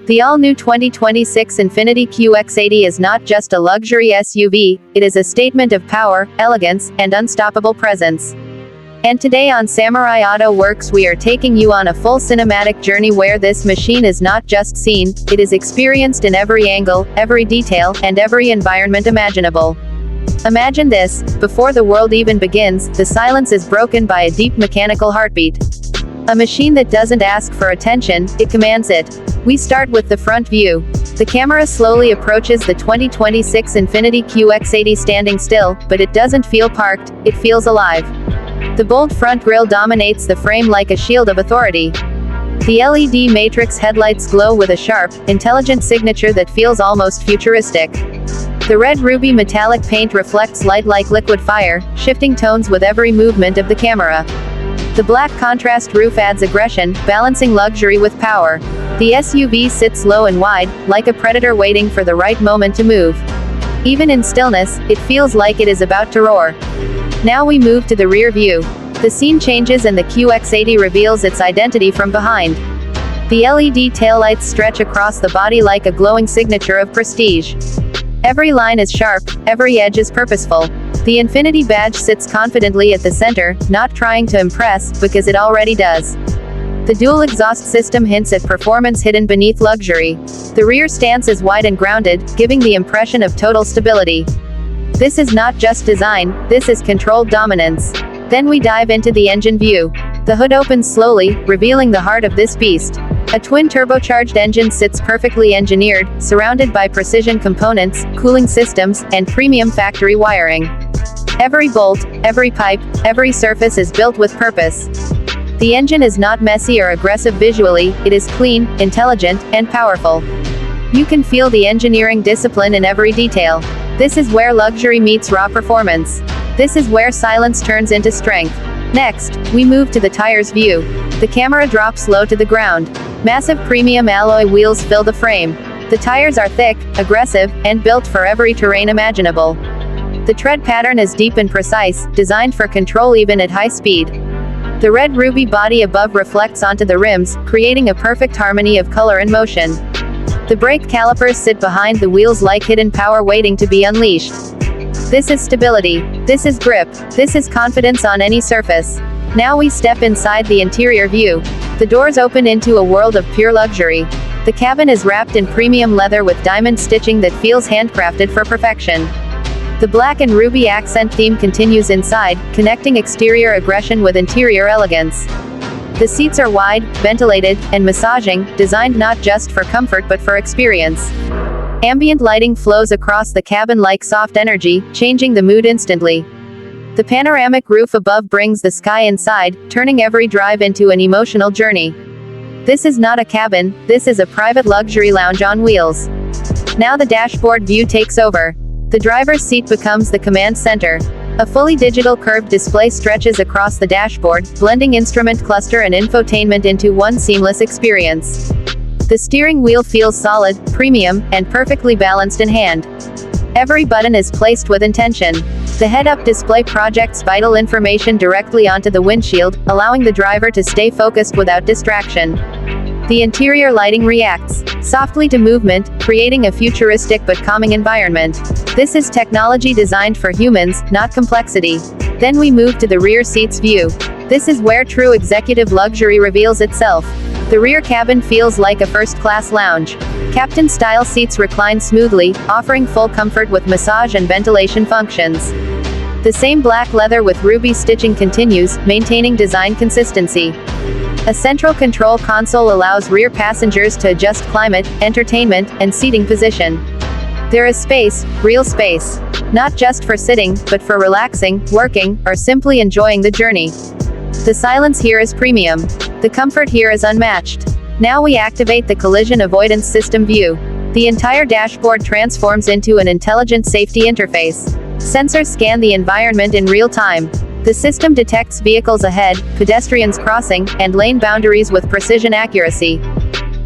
The all-new 2026 Infiniti QX80 is not just a luxury SUV, it is a statement of power, elegance, and unstoppable presence. And today on Samurai Auto Works we are taking you on a full cinematic journey where this machine is not just seen, it is experienced in every angle, every detail, and every environment imaginable. Imagine this, before the world even begins, the silence is broken by a deep mechanical heartbeat. A machine that doesn't ask for attention, it commands it. We start with the front view. The camera slowly approaches the 2026 Infiniti QX80 standing still, but it doesn't feel parked, it feels alive. The bold front grille dominates the frame like a shield of authority. The LED matrix headlights glow with a sharp, intelligent signature that feels almost futuristic. The red ruby metallic paint reflects light like liquid fire, shifting tones with every movement of the camera. The black contrast roof adds aggression, balancing luxury with power. The SUV sits low and wide, like a predator waiting for the right moment to move. Even in stillness, it feels like it is about to roar. Now we move to the rear view. The scene changes and the QX80 reveals its identity from behind. The LED taillights stretch across the body like a glowing signature of prestige. Every line is sharp, every edge is purposeful. The Infiniti badge sits confidently at the center, not trying to impress, because it already does. The dual exhaust system hints at performance hidden beneath luxury. The rear stance is wide and grounded, giving the impression of total stability. This is not just design, this is controlled dominance. Then we dive into the engine view. The hood opens slowly, revealing the heart of this beast. A twin turbocharged engine sits perfectly engineered, surrounded by precision components, cooling systems, and premium factory wiring. Every bolt, every pipe, every surface is built with purpose. The engine is not messy or aggressive visually, it is clean, intelligent, and powerful. You can feel the engineering discipline in every detail. This is where luxury meets raw performance. This is where silence turns into strength. Next, we move to the tires view. The camera drops low to the ground. Massive premium alloy wheels fill the frame. The tires are thick, aggressive, and built for every terrain imaginable. The tread pattern is deep and precise, designed for control even at high speed. The red ruby body above reflects onto the rims, creating a perfect harmony of color and motion. The brake calipers sit behind the wheels like hidden power waiting to be unleashed. This is stability. This is grip. This is confidence on any surface. Now we step inside the interior view. The doors open into a world of pure luxury. The cabin is wrapped in premium leather with diamond stitching that feels handcrafted for perfection. The black and ruby accent theme continues inside, connecting exterior aggression with interior elegance. The seats are wide, ventilated, and massaging, designed not just for comfort but for experience. Ambient lighting flows across the cabin like soft energy, changing the mood instantly. The panoramic roof above brings the sky inside, turning every drive into an emotional journey. This is not a cabin, this is a private luxury lounge on wheels. Now the dashboard view takes over. The driver's seat becomes the command center. A fully digital curved display stretches across the dashboard, blending instrument cluster and infotainment into one seamless experience. The steering wheel feels solid, premium, and perfectly balanced in hand. Every button is placed with intention. The head-up display projects vital information directly onto the windshield, allowing the driver to stay focused without distraction. The interior lighting reacts softly to movement, creating a futuristic but calming environment. This is technology designed for humans, not complexity. Then we move to the rear seats view. This is where true executive luxury reveals itself. The rear cabin feels like a first-class lounge. Captain-style seats recline smoothly, offering full comfort with massage and ventilation functions. The same black leather with ruby stitching continues, maintaining design consistency. A central control console allows rear passengers to adjust climate, entertainment, and seating position. There is space, real space. Not just for sitting, but for relaxing, working, or simply enjoying the journey. The silence here is premium. The comfort here is unmatched. Now we activate the collision avoidance system view. The entire dashboard transforms into an intelligent safety interface. Sensors scan the environment in real time. The system detects vehicles ahead, pedestrians crossing, and lane boundaries with precision accuracy.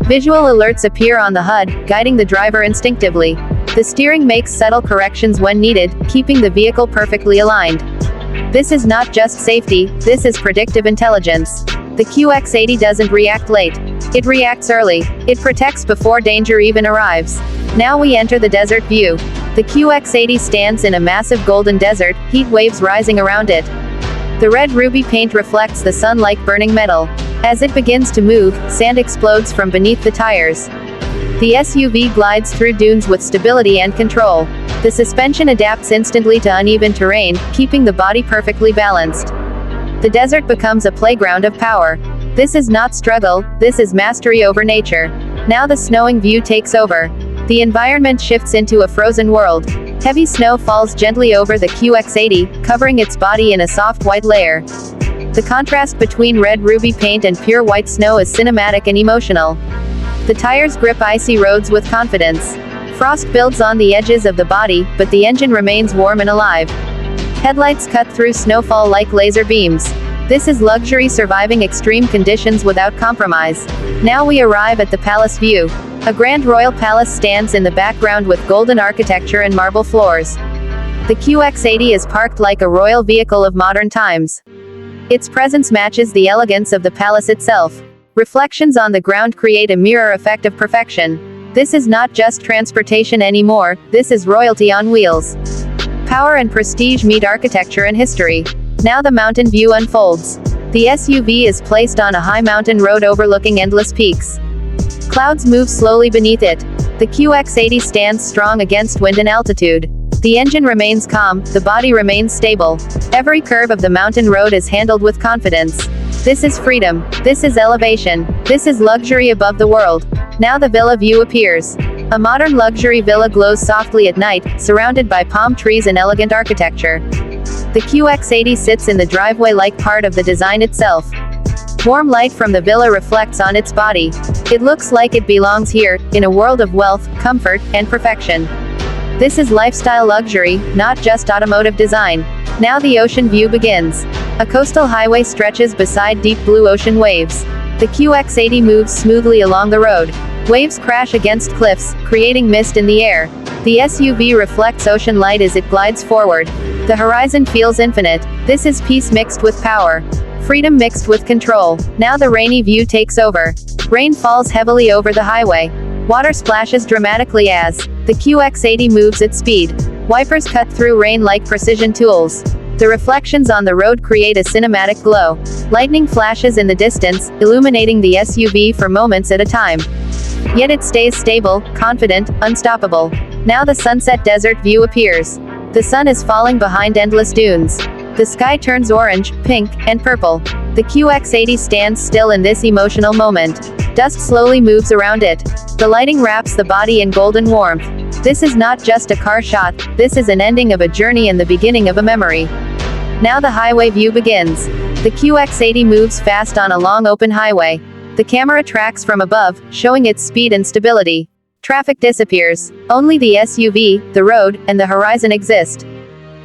Visual alerts appear on the HUD, guiding the driver instinctively. The steering makes subtle corrections when needed, keeping the vehicle perfectly aligned. This is not just safety, this is predictive intelligence. The QX80 doesn't react late. It reacts early. It protects before danger even arrives. Now we enter the desert view. The QX80 stands in a massive golden desert, heat waves rising around it. The red ruby paint reflects the sun like burning metal. As it begins to move, sand explodes from beneath the tires. The SUV glides through dunes with stability and control. The suspension adapts instantly to uneven terrain, keeping the body perfectly balanced. The desert becomes a playground of power. This is not struggle, this is mastery over nature. Now the snowing view takes over. The environment shifts into a frozen world. Heavy snow falls gently over the QX80, covering its body in a soft white layer. The contrast between red ruby paint and pure white snow is cinematic and emotional. The tires grip icy roads with confidence. Frost builds on the edges of the body, but the engine remains warm and alive. Headlights cut through snowfall like laser beams. This is luxury surviving extreme conditions without compromise. Now we arrive at the palace view. A grand royal palace stands in the background with golden architecture and marble floors. The QX80 is parked like a royal vehicle of modern times. Its presence matches the elegance of the palace itself. Reflections on the ground create a mirror effect of perfection. This is not just transportation anymore, this is royalty on wheels. Power and prestige meet architecture and history. Now the mountain view unfolds. The SUV is placed on a high mountain road overlooking endless peaks. Clouds move slowly beneath it. The QX80 stands strong against wind and altitude. The engine remains calm, the body remains stable. Every curve of the mountain road is handled with confidence. This is freedom. This is elevation. This is luxury above the world. Now the villa view appears. A modern luxury villa glows softly at night, surrounded by palm trees and elegant architecture. The QX80 sits in the driveway like part of the design itself. Warm light from the villa reflects on its body. It looks like it belongs here, in a world of wealth, comfort, and perfection. This is lifestyle luxury, not just automotive design. Now the ocean view begins. A coastal highway stretches beside deep blue ocean waves. The QX80 moves smoothly along the road. Waves crash against cliffs, creating mist in the air. The SUV reflects ocean light as it glides forward. The horizon feels infinite. This is peace mixed with power. Freedom mixed with control. Now the rainy view takes over. Rain falls heavily over the highway. Water splashes dramatically as the QX80 moves at speed. Wipers cut through rain like precision tools. The reflections on the road create a cinematic glow. Lightning flashes in the distance, illuminating the SUV for moments at a time. Yet it stays stable, confident, unstoppable. Now the sunset desert view appears. The sun is falling behind endless dunes. The sky turns orange, pink, and purple. The QX80 stands still in this emotional moment. Dust slowly moves around it. The lighting wraps the body in golden warmth. This is not just a car shot, this is an ending of a journey and the beginning of a memory. Now the highway view begins. The QX80 moves fast on a long open highway. The camera tracks from above, showing its speed and stability. Traffic disappears. Only the SUV, the road, and the horizon exist.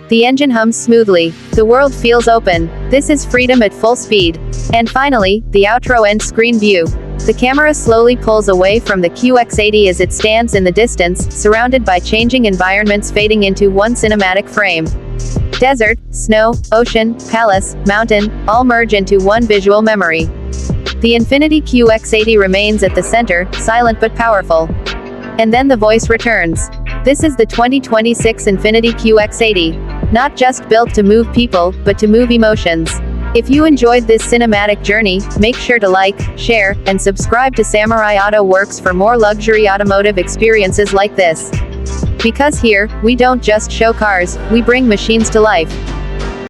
The engine hums smoothly. The world feels open. This is freedom at full speed. And finally, the outro end screen view. The camera slowly pulls away from the QX80 as it stands in the distance, surrounded by changing environments fading into one cinematic frame. Desert, snow, ocean, palace, mountain, all merge into one visual memory. The Infiniti QX80 remains at the center, silent but powerful. And then the voice returns. This is the 2026 Infiniti QX80. Not just built to move people, but to move emotions. If you enjoyed this cinematic journey, make sure to like, share, and subscribe to Samurai Auto Works for more luxury automotive experiences like this. Because here, we don't just show cars, we bring machines to life.